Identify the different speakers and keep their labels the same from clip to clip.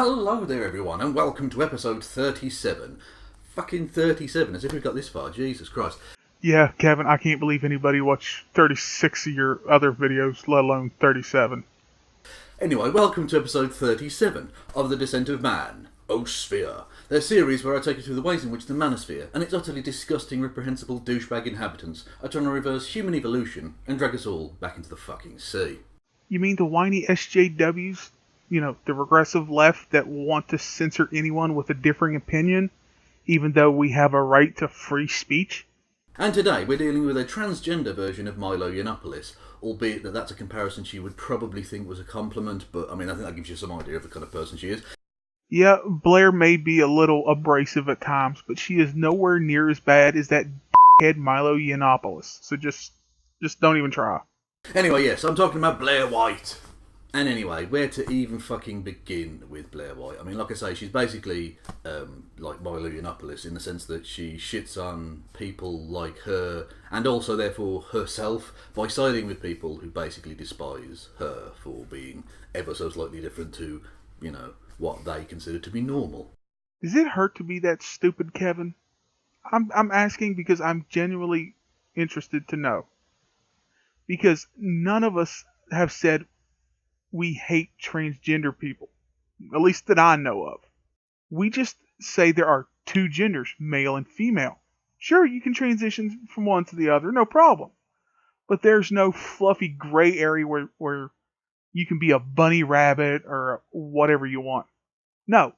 Speaker 1: Hello there everyone and welcome to episode 37. Fucking 37, as if we've got this far, Jesus Christ.
Speaker 2: Yeah, Kevin, I can't believe anybody watched 36 of your other videos, let alone 37.
Speaker 1: Anyway, welcome to episode 37 of The Descent of Man, Osphere. Their series where I take you through the ways in which the manosphere and its utterly disgusting, reprehensible douchebag inhabitants are trying to reverse human evolution and drag us all back into the fucking sea.
Speaker 2: You mean the whiny SJWs? You know, the regressive left that want to censor anyone with a differing opinion, even though we have a right to free speech?
Speaker 1: And today we're dealing with a transgender version of Milo Yiannopoulos, albeit that that's a comparison she would probably think was a compliment, but I mean, I think that gives you some idea of the kind of person she is.
Speaker 2: Yeah, Blair may be a little abrasive at times, but she is nowhere near as bad as that head Milo Yiannopoulos. So just don't even try.
Speaker 1: Anyway, yes, I'm talking about Blair White. And anyway, where to even fucking begin with Blair White? I mean, like I say, she's basically like Milo Yiannopoulos in the sense that she shits on people like her and also, therefore, herself by siding with people who basically despise her for being ever so slightly different to, you know, what they consider to be normal.
Speaker 2: Does it hurt to be that stupid, Kevin? I'm asking because I'm genuinely interested to know. Because none of us have said we hate transgender people, at least that I know of. We just say there are two genders, male and female. Sure, you can transition from one to the other, no problem. But there's no fluffy gray area where you can be a bunny rabbit or whatever you want. No,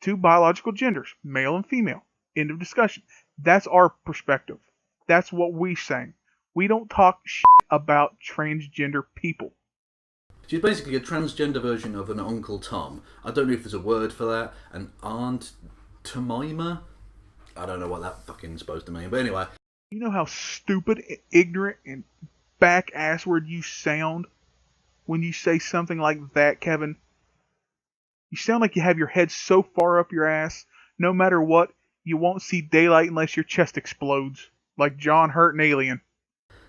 Speaker 2: two biological genders, male and female. End of discussion. That's our perspective. That's what we say. We don't talk shit about transgender people.
Speaker 1: She's basically a transgender version of an Uncle Tom. I don't know if there's a word for that. An Aunt Jemima? I don't know what that fucking supposed to mean. But anyway.
Speaker 2: You know how stupid, ignorant, and back-assward you sound when you say something like that, Kevin? You sound like you have your head so far up your ass, no matter what, you won't see daylight unless your chest explodes. Like John Hurt in Alien.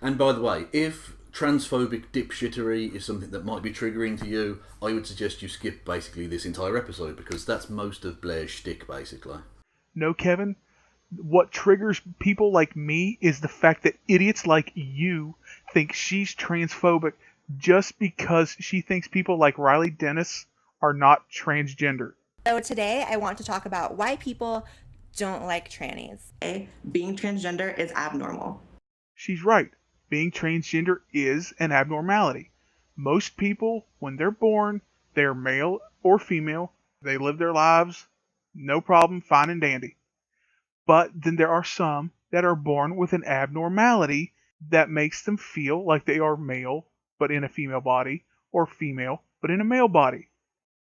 Speaker 1: And by the way, if transphobic dipshittery is something that might be triggering to you, I would suggest you skip basically this entire episode because that's most of Blair's shtick basically.
Speaker 2: No, Kevin. What triggers people like me is the fact that idiots like you think she's transphobic just because she thinks people like Riley Dennis are not transgender.
Speaker 3: So today I want to talk about why people don't like trannies.
Speaker 4: Being transgender is abnormal.
Speaker 2: She's right. Being transgender is an abnormality. Most people, when they're born, they're male or female. They live their lives, no problem, fine and dandy. But then there are some that are born with an abnormality that makes them feel like they are male, but in a female body, or female, but in a male body.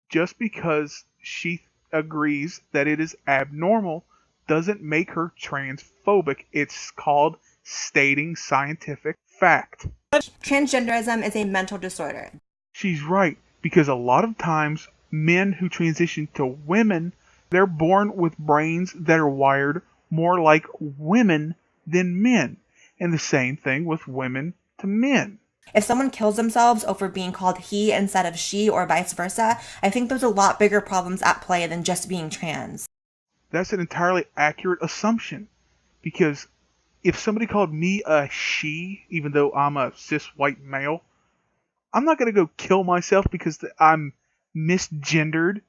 Speaker 2: Just because she agrees that it is abnormal doesn't make her transphobic. It's called stating scientific fact.
Speaker 3: Transgenderism is a mental disorder.
Speaker 2: She's right, because a lot of times men who transition to women, they're born with brains that are wired more like women than men. And the same thing with women to men.
Speaker 3: If someone kills themselves over being called he instead of she or vice versa, I think there's a lot bigger problems at play than just being trans.
Speaker 2: That's an entirely accurate assumption, because if somebody called me a she, even though I'm a cis white male, I'm not going to go kill myself because I'm misgendered.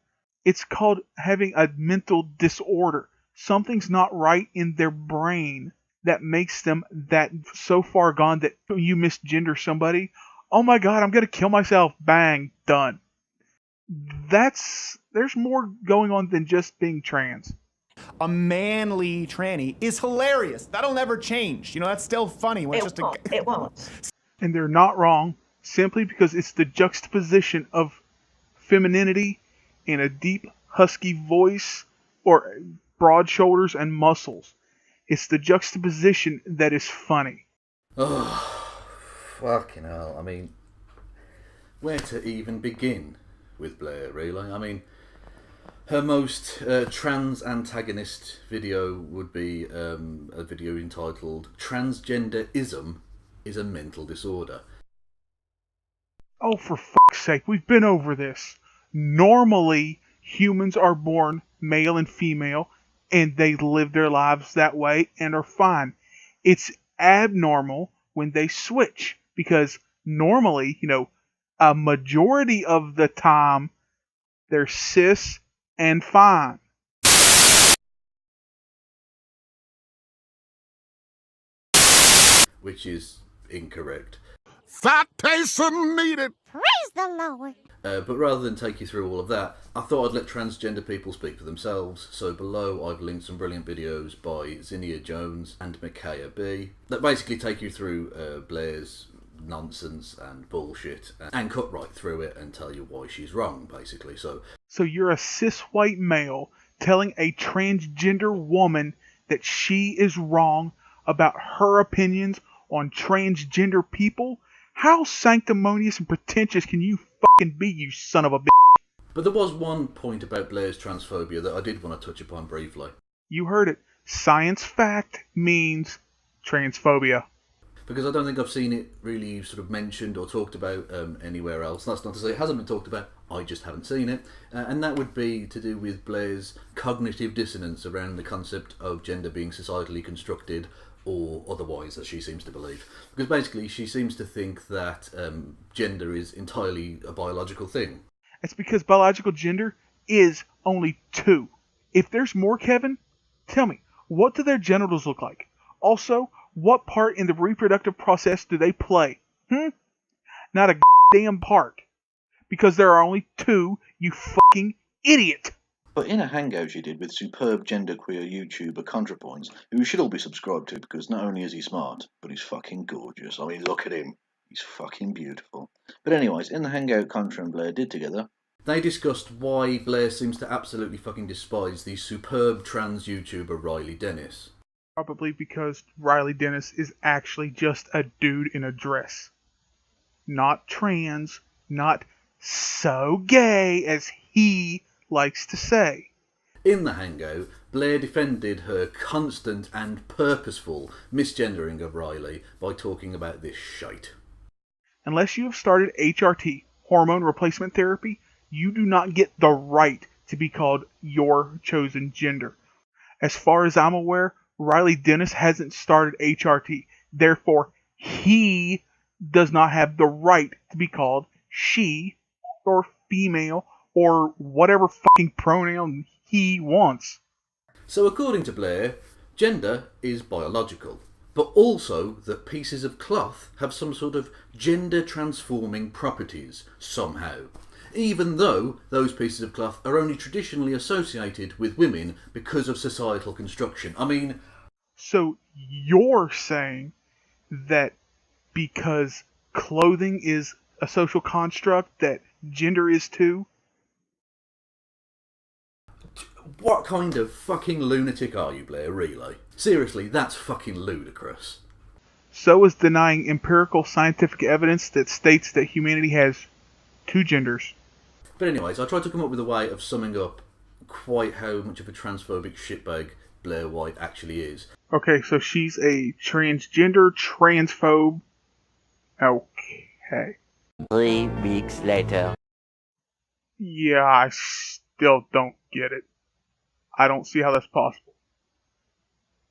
Speaker 2: It's called having a mental disorder. Something's not right in their brain that makes them that so far gone that you misgender somebody. Oh my God, I'm going to kill myself. Bang, done. There's more going on than just being trans.
Speaker 5: A manly tranny is hilarious. That'll never change. You know, that's still funny. When
Speaker 4: It won't.
Speaker 2: And they're not wrong, simply because it's the juxtaposition of femininity in a deep, husky voice or broad shoulders and muscles. It's the juxtaposition that is funny.
Speaker 1: Oh, fucking hell. I mean, where to even begin with Blair, really? I mean, her most trans antagonist video would be a video entitled Transgenderism is a Mental Disorder.
Speaker 2: Oh, for fuck's sake, we've been over this. Normally, Humans are born male and female, and they live their lives that way and are fine. It's abnormal when they switch because normally, a majority of the time they're cis and fine.
Speaker 1: Which is incorrect.
Speaker 6: Citation needed.
Speaker 7: Praise the Lord.
Speaker 1: But rather than take you through all of that, I thought I'd let transgender people speak for themselves. So below I've linked some brilliant videos by Zinnia Jones and Micaiah B that basically take you through Blair's nonsense and bullshit and cut right through it and tell you why she's wrong, basically. So
Speaker 2: you're a cis white male telling a transgender woman that she is wrong about her opinions on transgender people? How sanctimonious and pretentious can you fucking be, you son of a bitch?
Speaker 1: But there was one point about Blair's transphobia that I did want to touch upon briefly.
Speaker 2: You heard it. Science fact means transphobia.
Speaker 1: Because I don't think I've seen it really sort of mentioned or talked about anywhere else. That's not to say it hasn't been talked about, I just haven't seen it. And that would be to do with Blair's cognitive dissonance around the concept of gender being societally constructed or otherwise, as she seems to believe. Because basically she seems to think that gender is entirely a biological thing.
Speaker 2: It's because biological gender is only two. If there's more, Kevin, tell me, what do their genitals look like? Also, what part in the reproductive process do they play? Not a damn part. Because there are only two, you fucking idiot.
Speaker 8: But in a hangout she did with superb genderqueer YouTuber ContraPoints, who we should all be subscribed to because not only is he smart, but he's fucking gorgeous. I mean, look at him. He's fucking beautiful. But anyways, in the hangout Contra and Blair did together,
Speaker 1: they discussed why Blair seems to absolutely fucking despise the superb trans YouTuber Riley Dennis.
Speaker 2: Probably because Riley Dennis is actually just a dude in a dress. Not trans, not so gay as he likes to say.
Speaker 1: In the hangout, Blair defended her constant and purposeful misgendering of Riley by talking about this shite.
Speaker 2: Unless you have started HRT, hormone replacement therapy, you do not get the right to be called your chosen gender. As far as I'm aware, Riley Dennis hasn't started HRT. Therefore, he does not have the right to be called she or female or whatever fucking pronoun he wants.
Speaker 1: So according to Blair, gender is biological, but also that pieces of cloth have some sort of gender transforming properties somehow, even though those pieces of cloth are only traditionally associated with women because of societal construction. I mean...
Speaker 2: So you're saying that because clothing is a social construct, that gender is too?
Speaker 1: What kind of fucking lunatic are you, Blair, really? Seriously, that's fucking ludicrous.
Speaker 2: So is denying empirical scientific evidence that states that humanity has two genders.
Speaker 1: But anyways, I tried to come up with a way of summing up quite how much of a transphobic shitbag Blair White actually is.
Speaker 2: Okay, so she's a transgender transphobe. Okay.
Speaker 9: 3 weeks later.
Speaker 2: Yeah, I still don't get it. I don't see how that's possible.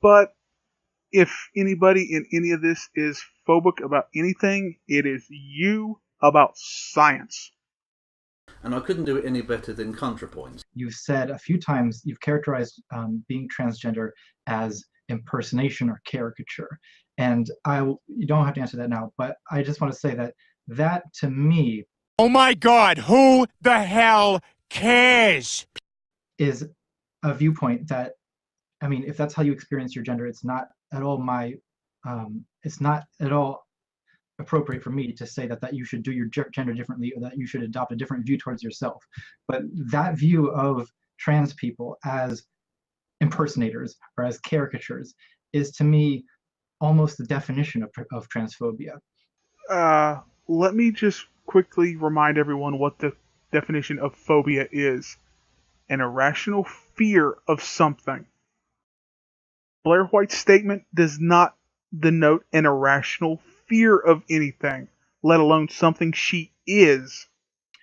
Speaker 2: But if anybody in any of this is phobic about anything, it is you about science.
Speaker 1: And I couldn't do it any better than ContraPoints.
Speaker 10: You've said a few times, you've characterized being transgender as impersonation or caricature. And you don't have to answer that now, but I just want to say that to me...
Speaker 6: Oh my God, who the hell cares?
Speaker 10: ...is a viewpoint that, I mean, if that's how you experience your gender, it's not at all it's not at all appropriate for me to say that you should do your gender differently or that you should adopt a different view towards yourself. But that view of trans people as impersonators or as caricatures is to me almost the definition of transphobia.
Speaker 2: Let me just quickly remind everyone what the definition of phobia is. An irrational fear of something. Blair White's statement does not denote an irrational fear of anything, let alone something she is.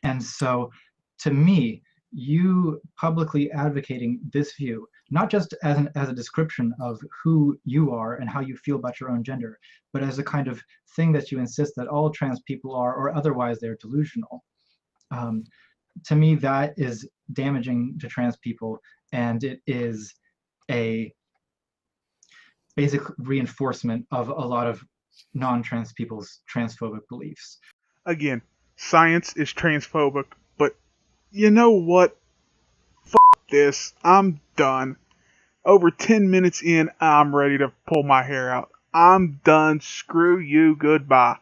Speaker 10: And so, to me, you publicly advocating this view, not just as a description of who you are and how you feel about your own gender, but as a kind of thing that you insist that all trans people are, or otherwise they're delusional. To me, that is damaging to trans people, and it is a basic reinforcement of a lot of non-trans people's transphobic beliefs.
Speaker 2: Again, science is transphobic, but you know what? F this. I'm done. Over 10 minutes in, I'm ready to pull my hair out. I'm done. Screw you. Goodbye.